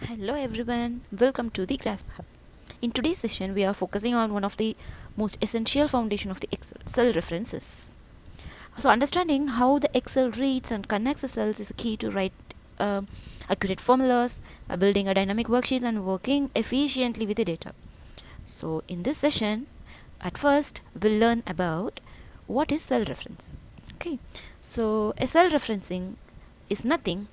Hello everyone, welcome to the Grasp Hub. In today's session, we are focusing on one of the most essential foundation of the Excel, cell references. So understanding how the Excel reads and connects the cells is a key to write accurate formulas, building a dynamic worksheet and working efficiently with the data. So in this session, at first, we'll learn about what is cell reference. Okay, so a cell referencing is nothing,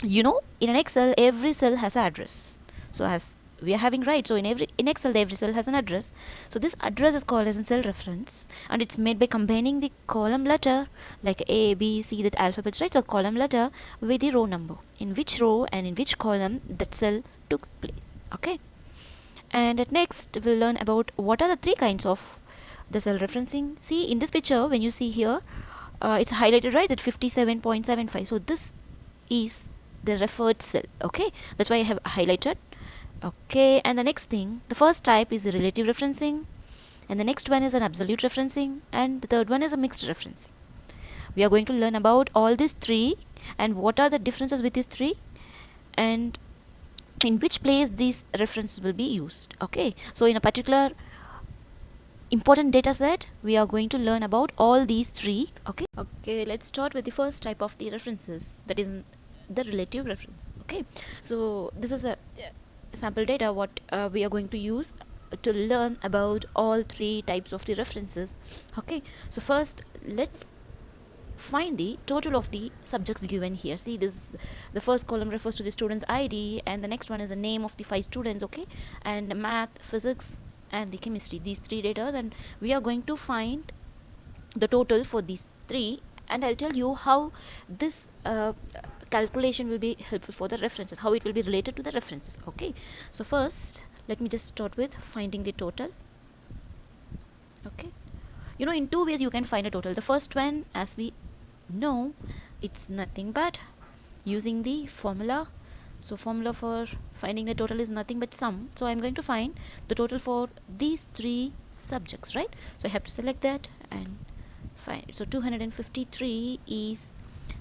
in an Excel every cell has an address. So as we are having, right, so in Excel every cell has an address. So this address is called as a cell reference, and it's made by combining the column letter like A, B, C, that alphabets, right? So column letter with the row number, in which row and in which column that cell took place. Okay, and at next we'll learn about what are the three kinds of the cell referencing. See in this picture, when you see here, it's highlighted, right, that 57.75. So this is the referred cell. Okay, that's why I have highlighted. Okay, and the next thing, the first type is the relative referencing, and the next one is an absolute referencing, and the third one is a mixed referencing. We are going to learn about all these three and what are the differences with these three, and in which place these references will be used. Okay, so in a particular important data set, we are going to learn about all these three. Okay, let's start with the first type of the references, that is the relative reference. Okay, so this is a sample data what we are going to use to learn about all three types of the references. Okay, so first let's find the total of the subjects given here. See, this, the first column refers to the student's ID, and the next one is the name of the 5 students. Okay, and math, physics and the chemistry, these three data, and we are going to find the total for these three, and I'll tell you how this calculation will be helpful for the references, how it will be related to the references. Okay, so first let me just start with finding the total. Okay, in two ways you can find a total. The first one, as we know, it's nothing but using the formula. So formula for finding the total is nothing but sum. So I'm going to find the total for these three subjects, right? So I have to select that and find. So 253 is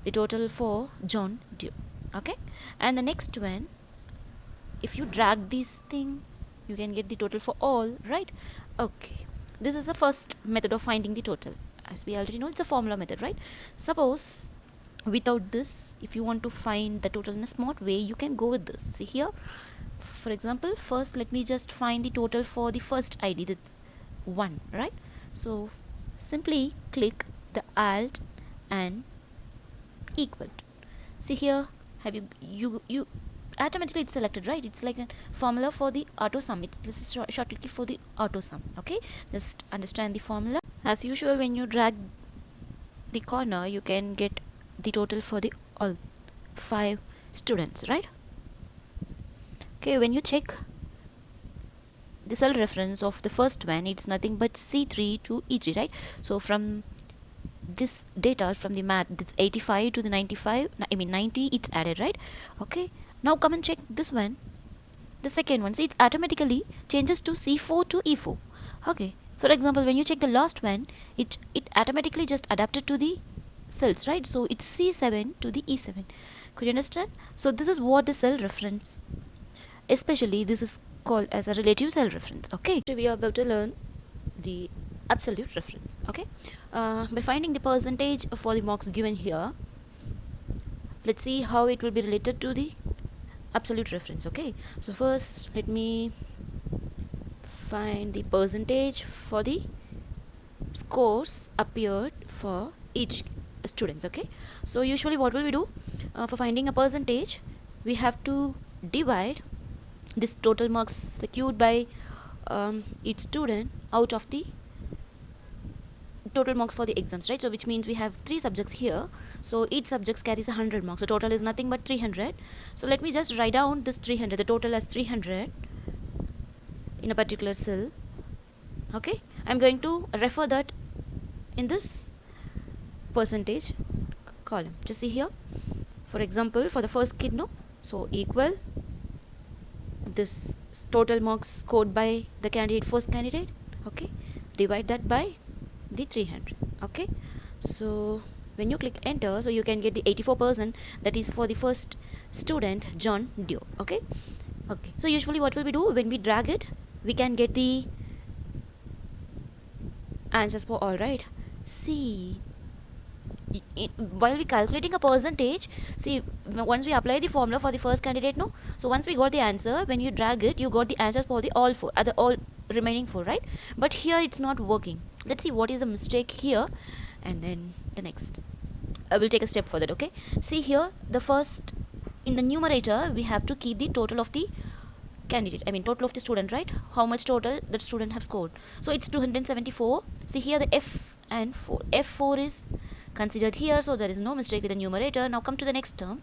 the total for John Doe. Okay, and the next one, if you drag this thing, you can get the total for all, right? Okay, this is the first method of finding the total. As we already know, it's a formula method, right? Suppose without this, if you want to find the total in a smart way, you can go with this. See here, for example, first let me just find the total for the first ID, that's 1, right? So simply click the alt and equal to. See here, have you automatically it's selected, right? It's like a formula for the auto sum. This is shortly for the auto sum. Okay, just understand the formula. As usual, when you drag the corner, you can get the total for the all 5 students, right? Okay, when you check the cell reference of the first one, it's nothing but C3 to E3, right? So from this data, from the math, that's 85 to the 95, 90, it's added, right? Okay, now come and check this one, the second one. See, it automatically changes to C4 to E4. Okay, for example, when you check the last one, it automatically just adapted to the cells, right? So it's C7 to the E7. Could you understand? So this is what the cell reference, especially this is called as a relative cell reference. Okay, so we are about to learn the absolute reference. Okay, by finding the percentage for the marks given here, let's see how it will be related to the absolute reference. Okay, so first let me find the percentage for the scores appeared for each students. Okay, so usually what will we do for finding a percentage? We have to divide this total marks secured by each student out of the total marks for the exams, right? So which means we have 3 subjects here, so each subject carries 100 marks, so total is nothing but 300. So let me just write down this 300, the total as 300 in a particular cell. Okay, I'm going to refer that in this percentage column. Just see here, for example, for the first kid, no, so equal this total marks scored by the first candidate. Okay, divide that by the 300. Okay, so when you click enter, so you can get the 84%, that is for the first student John Doe. Okay, Okay, so usually what will we do when we drag it, we can get the answers for all, right? See, while we calculating a percentage, see, once we apply the formula for the first candidate, no, so once we got the answer, when you drag it, you got the answers for the all four, other all remaining four, right? But here it's not working. Let's see what is the mistake here, and then the next I will take a step further. Okay, see here, the first, in the numerator we have to keep the total of the candidate, I mean total of the student, right? How much total that student have scored. So it's 274. See here, the f and 4, f4 is considered here, so there is no mistake with the numerator. Now come to the next term.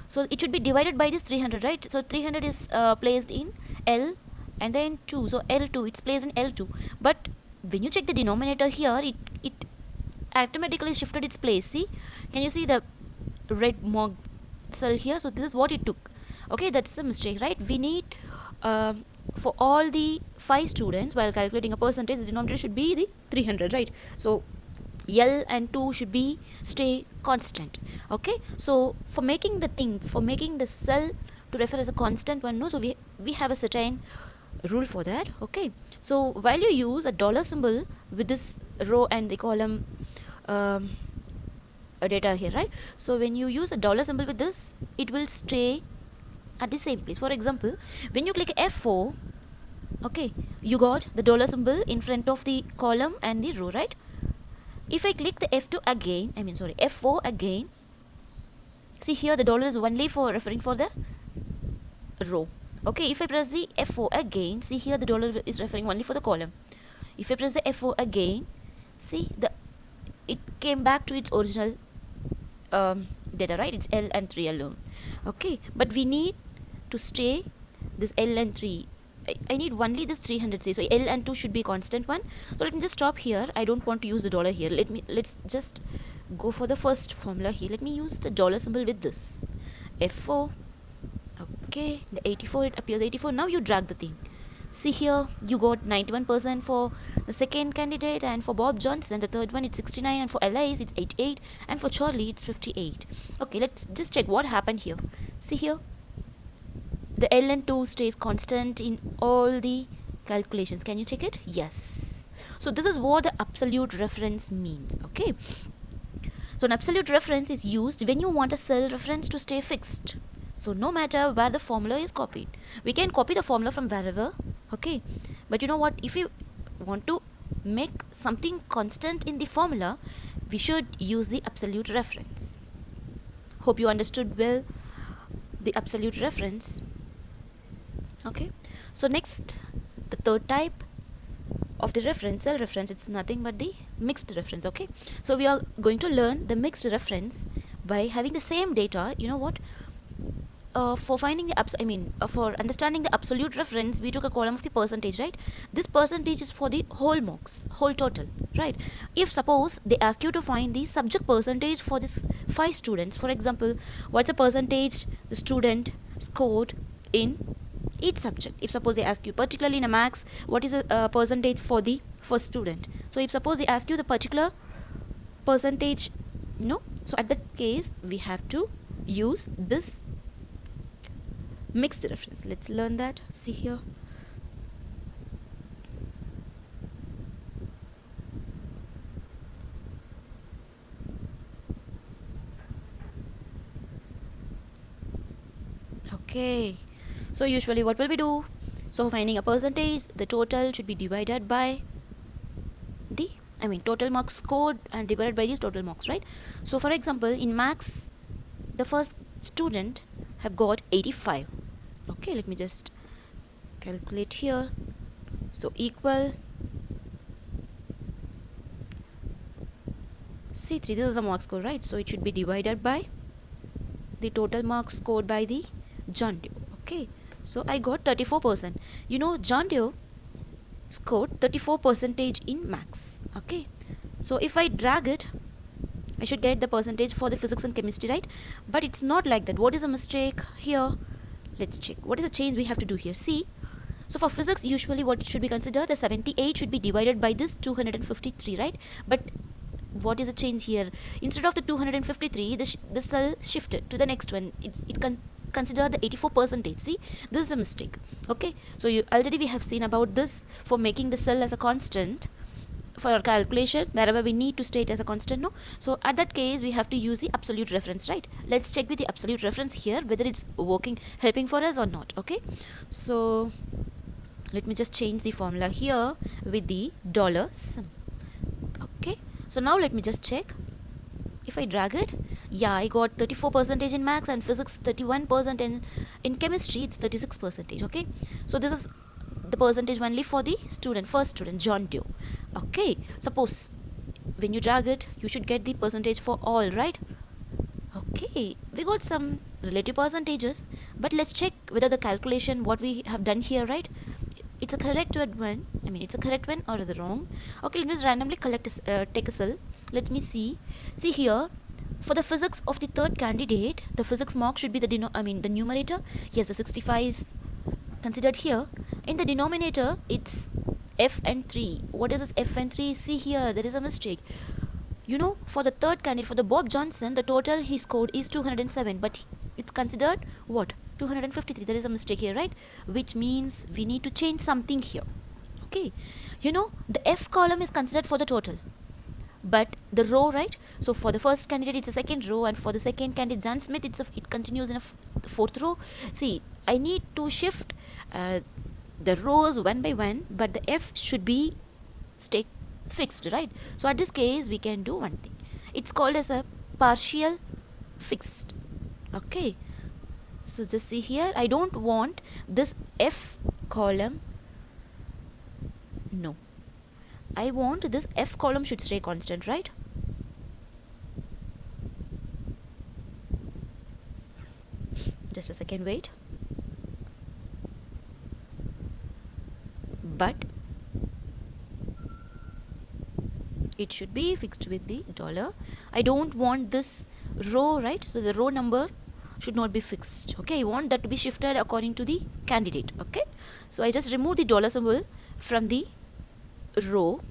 So it should be divided by this 300, right? So 300 is placed in L, and then 2, so L2, it's placed in L2. But when you check the denominator here, it automatically shifted its place. See, can you see the red mark cell here? So this is what it took. Okay, that's the mistake, right? We need for all the 5 students, while calculating a percentage, the denominator should be the 300, right? So L and 2 should be stay constant. Okay, so for making the cell to refer as a constant one, no, so we have a certain rule for that. Okay, so while you use a dollar symbol with this row and the column data here, right? So when you use a dollar symbol with this, it will stay at the same place. For example, when you click F4, okay, you got the dollar symbol in front of the column and the row, right? If I click the F2 again, F4 again, see here the dollar is only for referring for the row. Okay, if I press the F4 again, see here the dollar is referring only for the column. If I press the F4 again, see it came back to its original data, right? It's L and 3 alone. Okay, but we need to stay this L and 3. I need only this 300, say, so L and 2 should be constant one. So let me just stop here. I don't want to use the dollar here. Let's just go for the first formula here. Let me use the dollar symbol with this F4. Okay, the 84, it appears 84. Now you drag the thing. See here, you got 91% for the second candidate, and for Bob Johnson, the third one, it's 69, and for Elise, it's 88, and for Charlie, it's 58. Okay, let's just check what happened here. See here, the L and 2 stays constant in all the calculations. Can you check it? Yes. So this is what the absolute reference means. Okay, so an absolute reference is used when you want a cell reference to stay fixed. So no matter where the formula is copied, we can copy the formula from wherever. Okay, but you know what, if you want to make something constant in the formula, we should use the absolute reference. Hope you understood well the absolute reference. Okay, so next, the third type of the reference, cell reference, it's nothing but the mixed reference. Okay, so we are going to learn the mixed reference by having the same data. You know what, for finding the for understanding the absolute reference, we took a column of the percentage, right? This percentage is for the whole marks, whole total, right? If suppose they ask you to find the subject percentage for this 5 students, for example, what's a percentage the student scored in each subject? If suppose they ask you, particularly in a max, what is a percentage for the first student? So if suppose they ask you the particular percentage, so at that case we have to use this mixed reference. Let's learn that. See here, okay, so usually what will we do? So finding a percentage, the total should be divided by the total marks scored and divided by these total marks, right? So for example, in max, the first student have got 85. Okay, let me just calculate here. So equal C3, this is the mark score, right? So it should be divided by the total marks scored by the John Doe. Okay, so I got 34%. John Doe scored 34% in max. Okay, so if I drag it, I should get the percentage for the physics and chemistry, right? But it's not like that. What is a mistake here? Let's check. What is the change we have to do here? See, so for physics, usually what should be considered, the 78 should be divided by this 253, right? But what is the change here? Instead of the 253, the cell shifted to the next one. It consider the 84 percentage. See, this is the mistake. Okay, so you already we have seen about this for making the cell as a constant for our calculation wherever we need to state as a constant, no. So at that case we have to use the absolute reference, right? Let's check with the absolute reference here whether it's working, helping for us or not. Okay, so let me just change the formula here with the dollar sum. Okay, so now let me just check. If I drag it, yeah, I got 34 percentage in maths and physics, 31% in chemistry, it's 36 percentage. Okay, so this is the percentage only for the student, first student John Doe. Okay, suppose when you drag it, you should get the percentage for all, right? Okay, we got some relative percentages, but let's check whether the calculation what we have done here, right, it's a correct one. I mean, it's a correct one or the wrong. Okay, let me just randomly take a cell. Let me see here. For the physics of the third candidate, the physics mark should be the the numerator. Yes, the 65 is considered here. In the denominator, it's F and 3. What is this F and 3? See here, there is a mistake. You know, for the third candidate, for the Bob Johnson, the total he scored is 207, but it's considered what? 253. There is a mistake here, right? Which means we need to change something here. Okay, you know, the F column is considered for the total, but the row, right? So for the first candidate it's a second row, and for the second candidate John Smith it continues in a fourth row. See, I need to shift the rows one by one, but the F should be stay fixed, right? So at this case we can do one thing. It's called as a partial fixed. Okay, so just see here, I don't want this F column, no, I want this F column should stay constant, right? Just a second, wait. But it should be fixed with the dollar. I don't want this row, right? So the row number should not be fixed. Okay, I want that to be shifted according to the candidate. Okay, so I just remove the dollar symbol from the row.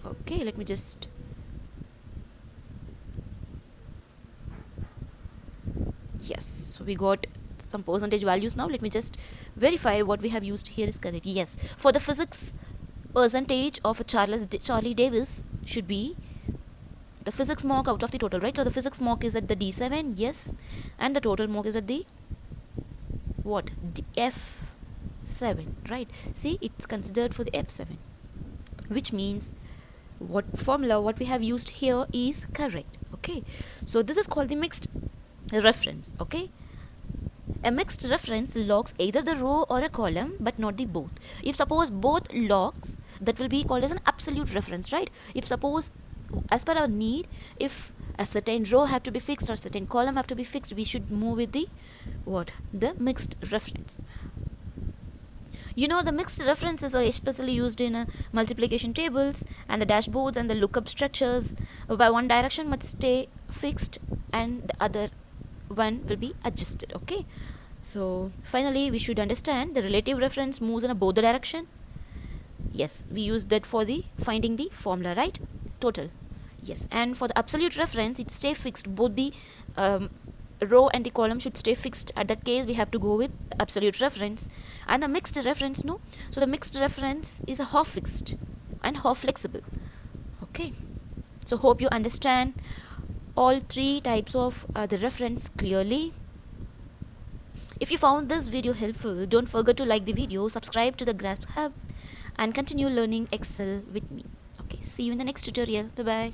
Okay, let me just yes, so we got some percentage values. Now let me just verify what we have used here is correct. Yes, for the physics percentage of Charlie Davis should be the physics mark out of the total, right? So the physics mark is at the D7, yes, and the total mark is at the what? The F7, right? See, it's considered for the F7, which means what formula what we have used here is correct. Okay, so this is called the mixed reference. Okay, a mixed reference logs either the row or a column, but not the both. If suppose both logs, that will be called as an absolute reference, right? If suppose as per our need, if a certain row have to be fixed or certain column have to be fixed, we should move with the what? The mixed reference. You know, the mixed references are especially used in multiplication tables and the dashboards and the lookup structures, where one direction must stay fixed and the other one will be adjusted. Okay, so finally we should understand the relative reference moves in both the direction. Yes, we use that for the finding the formula, right? Total. Yes, and for the absolute reference it stay fixed, both the row and the column should stay fixed. At that case we have to go with absolute reference. And the mixed reference, no, so the mixed reference is a half fixed and half flexible. Okay, so hope you understand all three types of the reference clearly. If you found this video helpful, don't forget to like the video, subscribe to the Grasp Hub, and continue learning Excel with me. Okay, see you in the next tutorial. Bye bye.